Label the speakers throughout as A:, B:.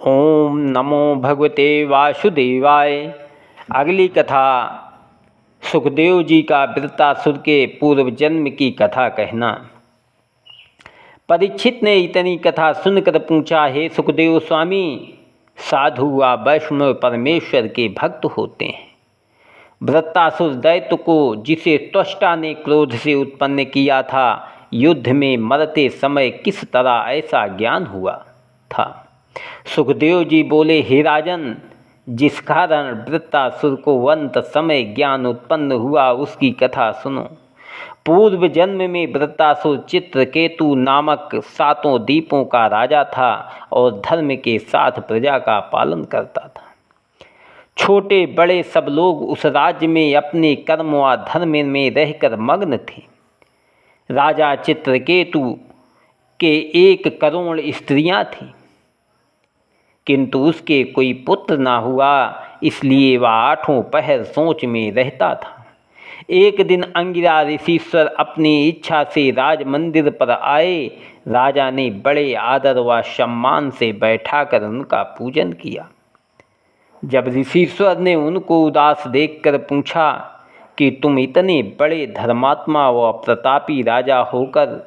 A: ओम नमो भगवते वासुदेवाय। अगली कथा सुखदेव जी का वृत्तासुर के पूर्व जन्म की कथा कहना। परीक्षित ने इतनी कथा सुनकर पूछा, हे सुखदेव स्वामी, साधु व वैष्णव परमेश्वर के भक्त होते हैं। वृत्तासुर दैत्य को, जिसे त्वष्टा ने क्रोध से उत्पन्न किया था, युद्ध में मरते समय किस तरह ऐसा ज्ञान हुआ था। सुखदेव जी बोले, हे राजन, जिस कारण वृत्तासुर को अंत समय ज्ञान उत्पन्न हुआ उसकी कथा सुनो। पूर्व जन्म में वृत्तासुर चित्रकेतु नामक 7 द्वीपों का राजा था और धर्म के साथ प्रजा का पालन करता था। छोटे बड़े सब लोग उस राज्य में अपने कर्म व धर्म में रहकर मग्न थे। राजा चित्रकेतु के 1 करोड़ स्त्रियां थीं, किंतु उसके कोई पुत्र ना हुआ, इसलिए वह 8 पहर सोच में रहता था। एक दिन अंगिरा ऋषीश्वर अपनी इच्छा से राज मंदिर पर आए। राजा ने बड़े आदर व सम्मान से बैठाकर उनका पूजन किया। जब ऋषीश्वर ने उनको उदास देखकर पूछा कि तुम इतने बड़े धर्मात्मा व प्रतापी राजा होकर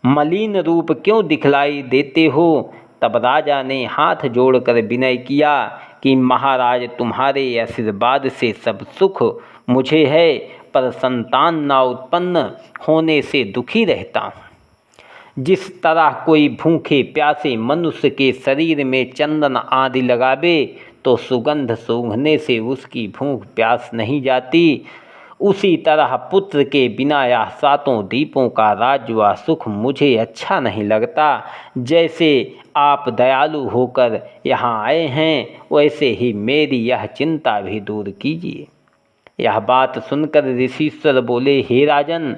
A: मलिन रूप क्यों दिखलाई देते हो, तब राजा ने हाथ जोड़कर विनय किया कि महाराज, तुम्हारे आशीर्वाद से सब सुख मुझे है, पर संतान न उत्पन्न होने से दुखी रहता हूँ। जिस तरह कोई भूखे प्यासे मनुष्य के शरीर में चंदन आदि लगावे तो सुगंध सूंघने से उसकी भूख प्यास नहीं जाती, उसी तरह पुत्र के बिना यह 7 द्वीपों का राज्य व सुख मुझे अच्छा नहीं लगता। जैसे आप दयालु होकर यहाँ आए हैं, वैसे ही मेरी यह चिंता भी दूर कीजिए। यह बात सुनकर ऋषीश्वर बोले, हे राजन,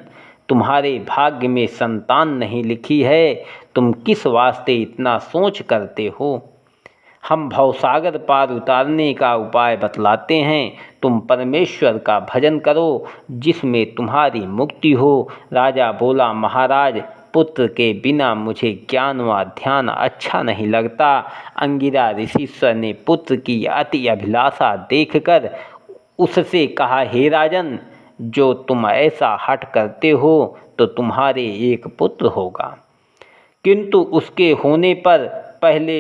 A: तुम्हारे भाग्य में संतान नहीं लिखी है, तुम किस वास्ते इतना सोच करते हो। हम भवसागर पार उतारने का उपाय बतलाते हैं, तुम परमेश्वर का भजन करो, जिसमें तुम्हारी मुक्ति हो। राजा बोला, महाराज, पुत्र के बिना मुझे ज्ञान व ध्यान अच्छा नहीं लगता। अंगिरा ऋषीश्वर ने पुत्र की अति अभिलाषा देखकर उससे कहा, हे राजन, जो तुम ऐसा हठ करते हो तो तुम्हारे एक पुत्र होगा, किंतु उसके होने पर पहले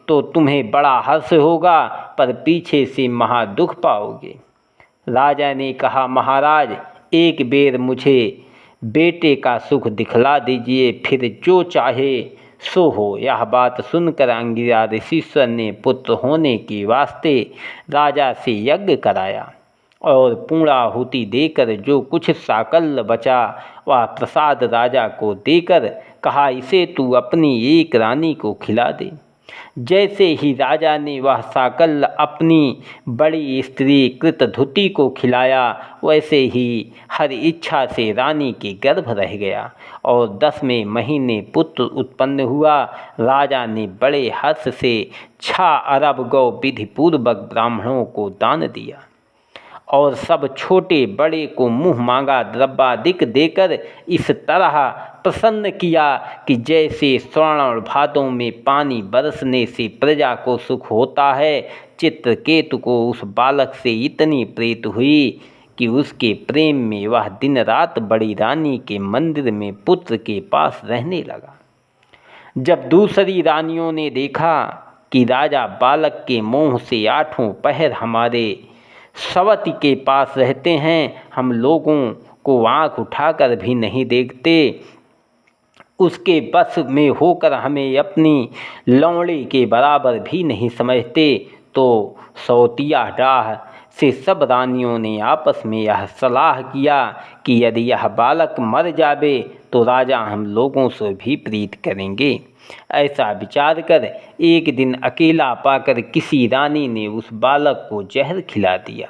A: तो तुम्हें बड़ा हर्ष होगा, पर पीछे से महा दुख पाओगे। राजा ने कहा, महाराज, एक बेर मुझे बेटे का सुख दिखला दीजिए, फिर जो चाहे सो हो। यह बात सुनकर अंगिरा ऋषीश्वर ने पुत्र होने के वास्ते राजा से यज्ञ कराया और पूर्णाहुति देकर जो कुछ साकल्य बचा वह प्रसाद राजा को देकर कहा, इसे तू अपनी एक रानी को खिला दे। जैसे ही राजा ने वह साकल्य अपनी बड़ी स्त्री कृतधुति को खिलाया, वैसे ही हर इच्छा से रानी के गर्भ रह गया और 10वें महीने पुत्र उत्पन्न हुआ। राजा ने बड़े हर्ष से 6 अरब गौ विधिपूर्वक ब्राह्मणों को दान दिया और सब छोटे बड़े को मुँह मांगा द्रव्यादिक देकर इस तरह प्रसन्न किया कि जैसे श्रावण भादों में पानी बरसने से प्रजा को सुख होता है। चित्रकेतु को उस बालक से इतनी प्रीति हुई कि उसके प्रेम में वह दिन रात बड़ी रानी के मंदिर में पुत्र के पास रहने लगा। जब दूसरी रानियों ने देखा कि राजा बालक के मोह से 8 पहर हमारे सवती के पास रहते हैं, हम लोगों को आँख उठाकर भी नहीं देखते, उसके बस में होकर हमें अपनी लौंडे के बराबर भी नहीं समझते, तो सौतिया डाह से सब रानियों ने आपस में यह सलाह किया कि यदि यह बालक मर जावे तो राजा हम लोगों से भी प्रीत करेंगे। ऐसा विचार कर एक दिन अकेला पाकर किसी रानी ने उस बालक को जहर खिला दिया।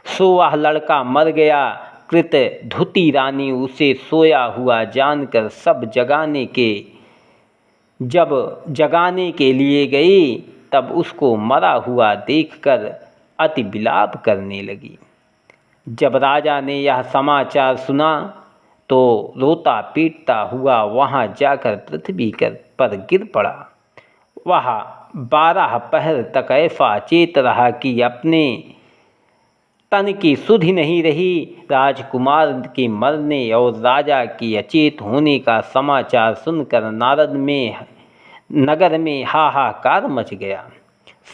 A: सो वह लड़का मर गया। कृत धुति रानी उसे सोया हुआ जानकर जब जगाने के लिए गई, तब उसको मरा हुआ देखकर अति विलाप करने लगी। जब राजा ने यह समाचार सुना तो रोता पीटता हुआ वहाँ जाकर पृथ्वी पर गिर पड़ा। वह 12 पहर तक ऐसा चेत रहा कि अपने तन की सुधि नहीं रही। राजकुमार के मरने और राजा के अचेत होने का समाचार सुनकर नगर में हाहाकार मच गया।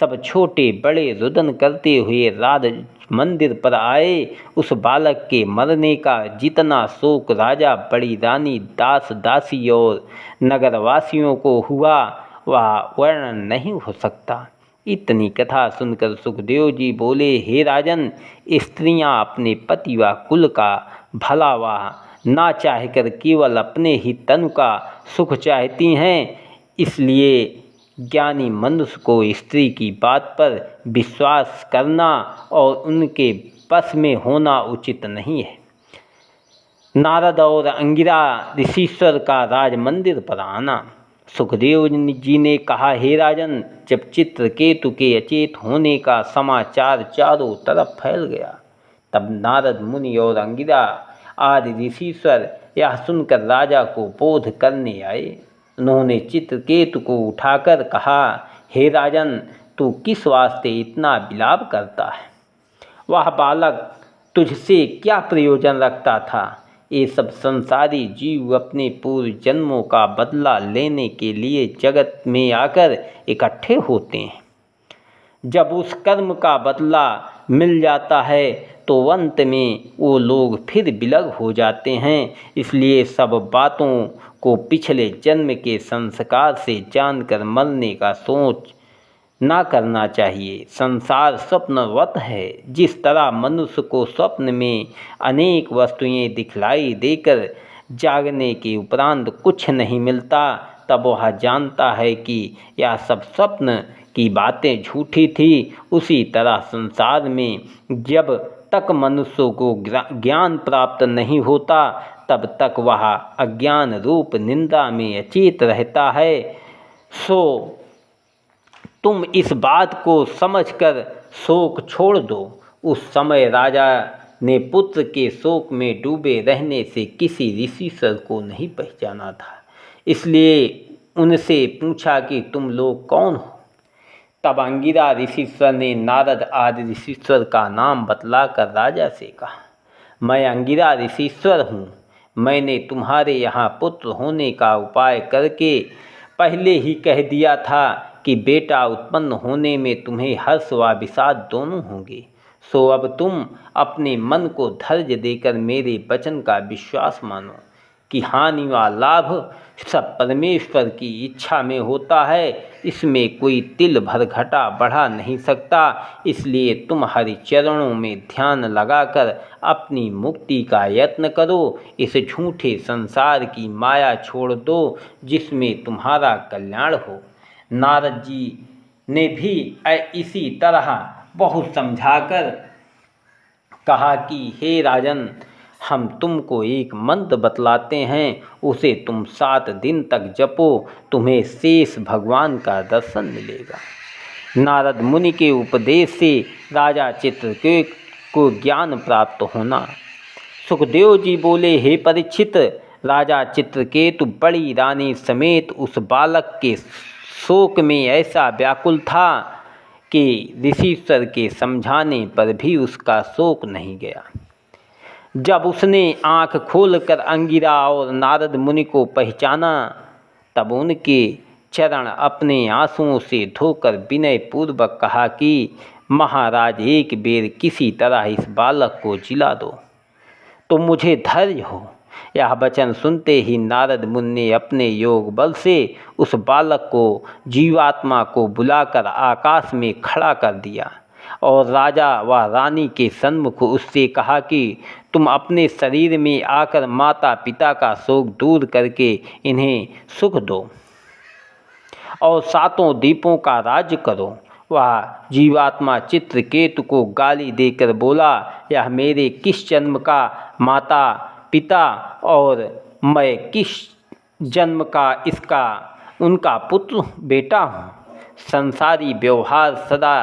A: सब छोटे बड़े रुदन करते हुए राज मंदिर पर आए। उस बालक के मरने का जितना शोक राजा, बड़ी रानी, दास दासी और नगरवासियों को हुआ वह वर्णन नहीं हो सकता। इतनी कथा सुनकर सुखदेव जी बोले, हे राजन, स्त्रियां अपने पति व कुल का भला व ना चाहकर केवल अपने ही तन का सुख चाहती हैं। इसलिए ज्ञानी मनुष्य को स्त्री की बात पर विश्वास करना और उनके बस में होना उचित नहीं है। नारद और अंगिरा ऋषिश्वर का राज मंदिर पर आना। सुखदेव जी ने कहा, हे राजन, जब चित्रकेतु के अचेत होने का समाचार चारों तरफ फैल गया, तब नारद मुनि और अंगिरा आदि ऋषिश्वर यह सुनकर राजा को बोध करने आए। उन्होंने चित्रकेतु को उठाकर कहा, हे राजन, तू किस वास्ते इतना विलाप करता है? वह बालक तुझसे क्या प्रयोजन रखता था? ये सब संसारी जीव अपने पूर्व जन्मों का बदला लेने के लिए जगत में आकर इकट्ठे होते हैं। जब उस कर्म का बदला मिल जाता है तो अंत में वो लोग फिर विलग हो जाते हैं। इसलिए सब बातों को पिछले जन्म के संस्कार से जानकर मरने का सोच ना करना चाहिए। संसार स्वप्नवत है। जिस तरह मनुष्य को स्वप्न में अनेक वस्तुएं दिखलाई देकर जागने के उपरांत कुछ नहीं मिलता, तब वह जानता है कि यह सब स्वप्न की बातें झूठी थी। उसी तरह संसार में जब तक मनुष्य को ज्ञान प्राप्त नहीं होता, तब तक वह अज्ञान रूप निंदा में अचेत रहता है। सो तुम इस बात को समझकर शोक छोड़ दो। उस समय राजा ने पुत्र के शोक में डूबे रहने से किसी ऋषिश्वर को नहीं पहचाना था। इसलिए उनसे पूछा कि तुम लोग कौन हो? तब अंगिरा ऋषिश्वर ने नारद आदि ऋषिश्वर का नाम बतलाकर राजा से कहा, मैं अंगिरा ऋषिश्वर हूँ। मैंने तुम्हारे यहाँ पुत्र होने का उपाय करके पहले ही कह दिया था कि बेटा उत्पन्न होने में तुम्हें हर्ष व विषाद दोनों होंगे। सो अब तुम अपने मन को धैर्य देकर मेरे वचन का विश्वास मानो कि हानि व लाभ सब परमेश्वर की इच्छा में होता है। इसमें कोई तिल भर घटा बढ़ा नहीं सकता। इसलिए तुम हरि चरणों में ध्यान लगाकर अपनी मुक्ति का यत्न करो। इस झूठे संसार की माया छोड़ दो जिसमें तुम्हारा कल्याण हो। नारद जी ने भी इसी तरह बहुत समझाकर कहा कि हे राजन, हम तुमको एक मंत्र बतलाते हैं, उसे तुम 7 दिन तक जपो, तुम्हें शेष भगवान का दर्शन मिलेगा। नारद मुनि के उपदेश से राजा चित्रकेतु को ज्ञान प्राप्त होना। सुखदेव जी बोले, हे परीक्षित, राजा चित्रकेतु बड़ी रानी समेत उस बालक के शोक में ऐसा व्याकुल था कि ऋषिश्वर के समझाने पर भी उसका शोक नहीं गया। जब उसने आँख खोलकर अंगिरा और नारद मुनि को पहचाना, तब उनके चरण अपने आंसुओं से धोकर विनय पूर्वक कहा कि महाराज, एक बेर किसी तरह इस बालक को जिला दो तो मुझे धैर्य हो। यह वचन सुनते ही नारद मुनि ने अपने योग बल से उस बालक को, जीवात्मा को बुलाकर आकाश में खड़ा कर दिया और राजा व रानी के सन्मुख उससे कहा कि तुम अपने शरीर में आकर माता पिता का शोक दूर करके इन्हें सुख दो और 7 द्वीपों का राज्य करो। वह जीवात्मा चित्रकेतु को गाली देकर बोला, यह मेरे किस जन्म का माता पिता और मैं किस जन्म का उनका पुत्र बेटा हूँ। संसारी व्यवहार सदा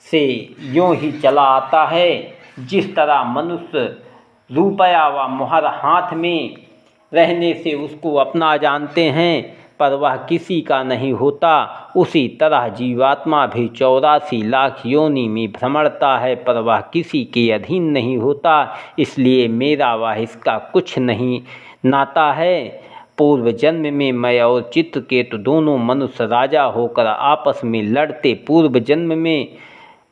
A: से यूँ ही चला आता है। जिस तरह मनुष्य रुपया व मोहर हाथ में रहने से उसको अपना जानते हैं, पर वह किसी का नहीं होता, उसी तरह जीवात्मा भी 84 लाख योनि में भ्रमणता है, पर वह किसी के अधीन नहीं होता। इसलिए मेरा वह इसका कुछ नहीं नाता है। पूर्व जन्म में मैं और चित्रकेतु दोनों मनुष्य राजा होकर आपस में लड़ते। पूर्व जन्म में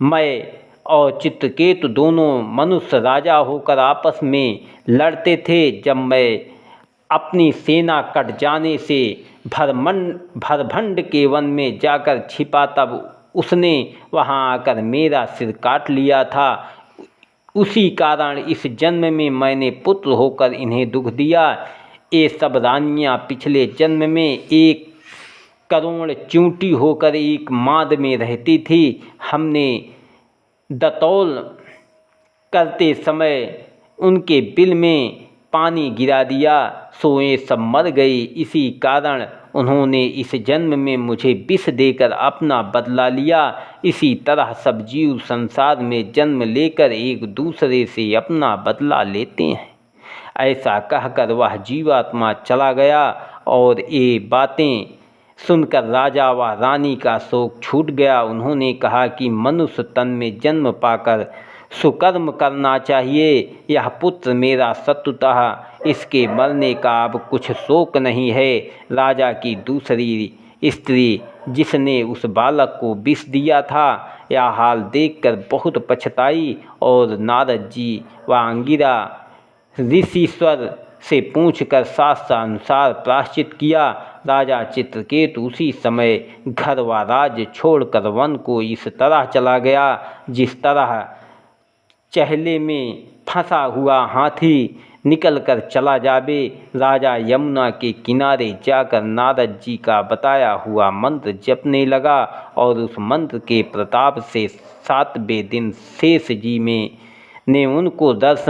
A: मैं और चित्रकेतु दोनों मनुष्य राजा होकर आपस में लड़ते थे। जब मैं अपनी सेना कट जाने से भरभंड के वन में जाकर छिपा, तब उसने वहां आकर मेरा सिर काट लिया था। उसी कारण इस जन्म में मैंने पुत्र होकर इन्हें दुख दिया। ये सब रानियां पिछले जन्म में एक करोड़ चूंटी होकर एक माद में रहती थी। हमने दतौल करते समय उनके बिल में पानी गिरा दिया, सो ये सब मर गई। इसी कारण उन्होंने इस जन्म में मुझे विष देकर अपना बदला लिया। इसी तरह सब जीव संसार में जन्म लेकर एक दूसरे से अपना बदला लेते हैं। ऐसा कहकर वह जीवात्मा चला गया और ये बातें सुनकर राजा व रानी का शोक छूट गया। उन्होंने कहा कि मनुष्य तन में जन्म पाकर सुकर्म करना चाहिए। यह पुत्र मेरा शत्रुतः, इसके मरने का अब कुछ शोक नहीं है। राजा की दूसरी स्त्री जिसने उस बालक को विष दिया था, यह हाल देखकर बहुत पछताई और नारद जी व अंगिरा ऋषिश्वर से पूछकर शास्त्रानुसार प्रायश्चित किया। राजा चित्रकेतु उसी समय घर व राज्य छोड़कर वन को इस तरह चला गया जिस तरह चहले में फंसा हुआ हाथी निकलकर चला जावे। राजा यमुना के किनारे जाकर नारद जी का बताया हुआ मंत्र जपने लगा और उस मंत्र के प्रताप से 7वें दिन शेष जी ने उनको दर्शन